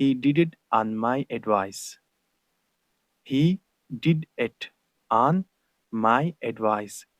He did it on my advice. He did it on my advice,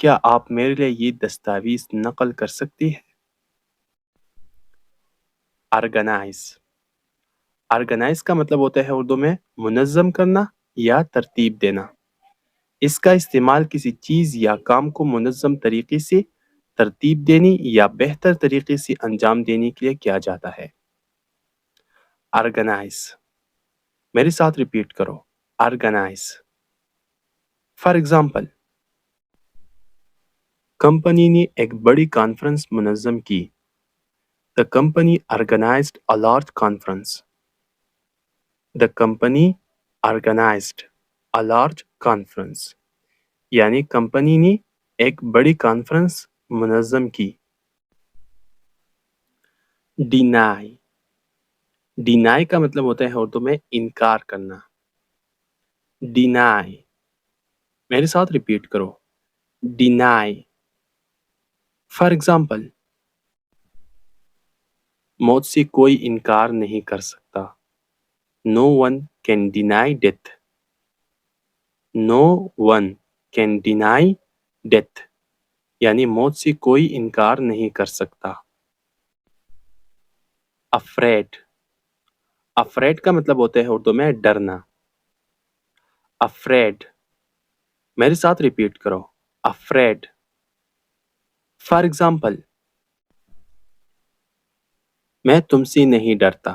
کیا آپ میرے لیے یہ دستاویز نقل کر سکتی ہیں؟ آرگنائز آرگنائز کا مطلب ہوتا ہے اردو میں منظم کرنا یا ترتیب دینا. اس کا استعمال کسی چیز یا کام کو منظم طریقے سے ترتیب دینی یا بہتر طریقے سے انجام دینے کے لیے کیا جاتا ہے. آرگنائز میرے ساتھ ریپیٹ کرو. آرگنائز. فار ایگزامپل کمپنی نے ایک بڑی کانفرنس منظم کی. The company organized a large conference. The company organized a large conference. یعنی کمپنی نے ایک بڑی کانفرنس منظم کی. ڈینائی ڈینائی کا مطلب ہوتا ہے اردو میں انکار کرنا. ڈینائی میرے ساتھ ریپیٹ کرو. ڈینائی. فار ایگزامپل موت سے کوئی انکار نہیں کر سکتا. No one can deny death. No one can deny death. یعنی موت سے کوئی انکار نہیں کر سکتا. افریڈ افریڈ کا مطلب ہوتا ہے اردو میں ڈرنا. افریڈ میرے ساتھ ریپیٹ کرو. افریڈ. فار ایگزامپل میں تم سے نہیں ڈرتا.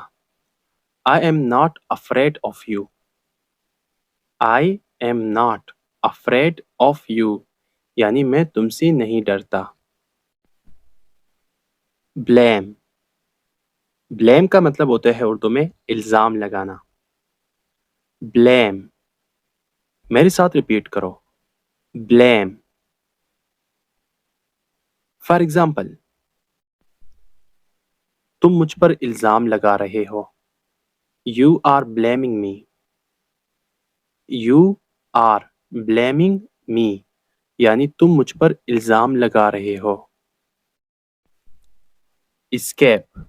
I am not afraid of you. I am not afraid of you. یعنی میں تم سے نہیں ڈرتا. بلیم بلیم کا مطلب ہوتا ہے اردو میں الزام لگانا. بلیم میرے ساتھ ریپیٹ کرو. بلیم. فار ایگزامپل تم مجھ پر الزام لگا رہے ہو. You are blaming me. You are blaming me. یعنی تم مجھ پر الزام لگا رہے ہو. اسکیپ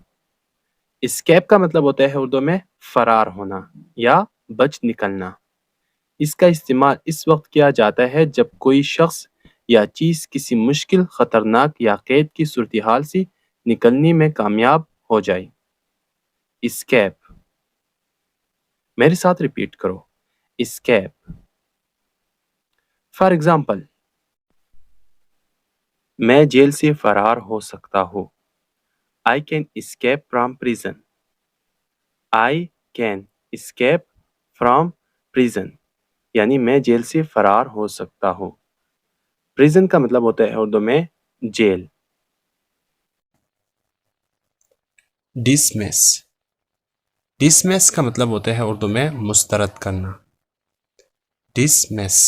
اسکیپ کا مطلب ہوتا ہے اردو میں فرار ہونا یا بچ نکلنا. اس کا استعمال اس وقت کیا جاتا ہے جب کوئی شخص یا چیز کسی مشکل، خطرناک یا قید کی صورتحال سے نکلنے میں کامیاب ہو جائے. اسکیپ میرے ساتھ ریپیٹ کرو. اسکیپ. فار ایگزامپل میں جیل سے فرار ہو سکتا ہوں. I can escape from prison. I can escape from prison. یعنی میں جیل سے فرار ہو سکتا ہوں. پریزن کا مطلب ہوتا ہے اردو میں جیل. ڈسمس ڈسمس کا مطلب ہوتا ہے اردو میں مسترد کرنا. ڈسمس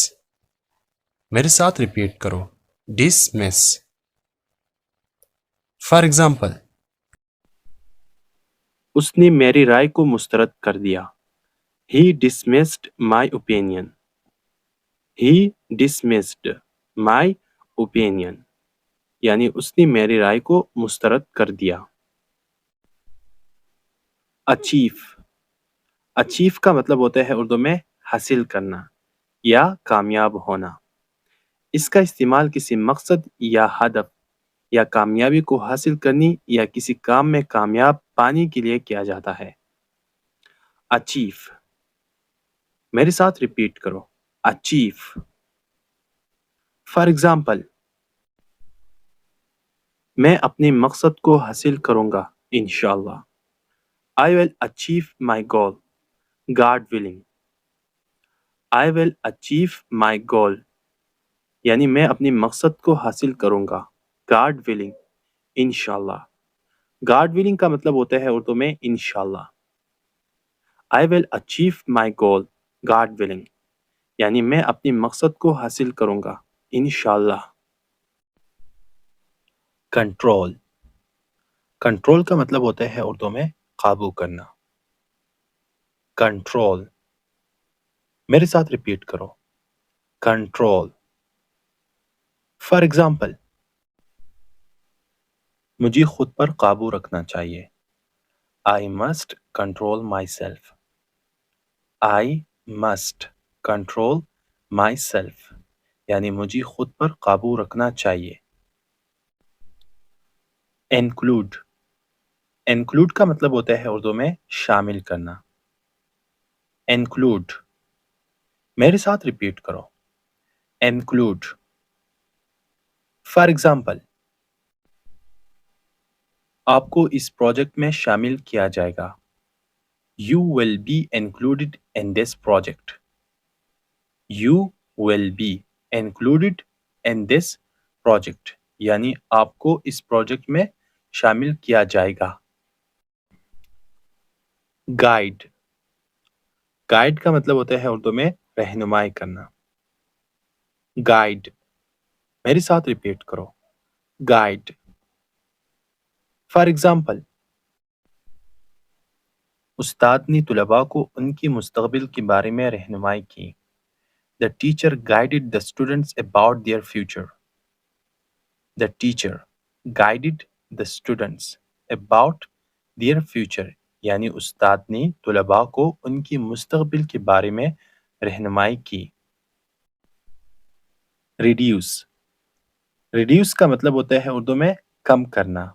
میرے ساتھ ریپیٹ کرو. ڈسمس. فار ایگزامپل اس نے میری رائے کو مسترد کر دیا. He dismissed my opinion. He dismissed my opinion. یعنی اس نے میری رائے کو مسترد کر دیا. اچیف اچیف کا مطلب ہوتا ہے اردو میں حاصل کرنا یا کامیاب ہونا. اس کا استعمال کسی مقصد یا ہدف یا کامیابی کو حاصل کرنے یا کسی کام میں کامیاب پانے کے لیے کیا جاتا ہے. اچیف میرے ساتھ ریپیٹ کرو. اچیف. فار ایگزامپل میں اپنے مقصد کو حاصل کروں گا انشاءاللہ. I will achieve my goal, God willing. I will achieve my goal. یعنی میں اپنے مقصد کو حاصل کروں گا. God willing. انشاءاللہ. God willing کا مطلب ہوتا ہے اردو میں انشاءاللہ. I will achieve my goal, God willing. یعنی میں اپنے مقصد کو حاصل کروں گا انشاءاللہ. کنٹرول کنٹرول کا مطلب ہوتا ہے اردو میں قابو کرنا. کنٹرول میرے ساتھ ریپیٹ کرو. کنٹرول. فار ایگزامپل مجھے خود پر قابو رکھنا چاہیے. I must control myself. I must control myself. یعنی مجھے خود پر قابو رکھنا چاہیے۔ انکلوڈ، انکلوڈ کا مطلب ہوتا ہے اردو میں شامل کرنا۔ انکلوڈ، میرے ساتھ ریپیٹ کرو، انکلوڈ۔ فار ایگزامپل، آپ کو اس پروجیکٹ میں شامل کیا جائے گا۔ You will be included in this project. You will be included in this project. یعنی آپ کو اس پروجیکٹ میں شامل کیا جائے گا۔ گائیڈ، گائیڈ کا مطلب ہوتا ہے اردو میں رہنمائی کرنا۔ گائیڈ، میرے ساتھ ریپیٹ کرو، گائیڈ۔ فار ایگزامپل، استاد نے طلباء کو ان کی مستقبل کے بارے میں رہنمائی کی۔ The teacher guided the students about their future. The teacher guided the students about their future. یعنی استاد نے طلباء کو ان کی مستقبل کے بارے میں رہنمائی کی۔ ریڈیوس، ریڈیوس کا مطلب ہوتا ہے اردو میں کم کرنا،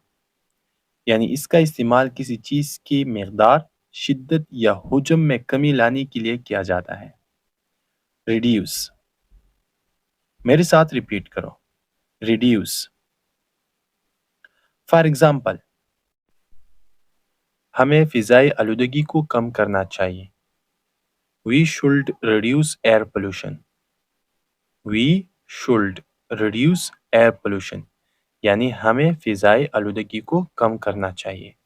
یعنی اس کا استعمال کسی چیز کی مقدار، شدت یا حجم میں کمی لانے کے لیے کیا جاتا ہے۔ ریڈیوس، میرے ساتھ ریپیٹ کرو، ریڈیوس۔ فار ایگزامپل، ہمیں فضائی آلودگی کو کم کرنا چاہیے۔ We should reduce air pollution. We should reduce air pollution. یعنی ہمیں فضائی آلودگی کو کم کرنا چاہیے۔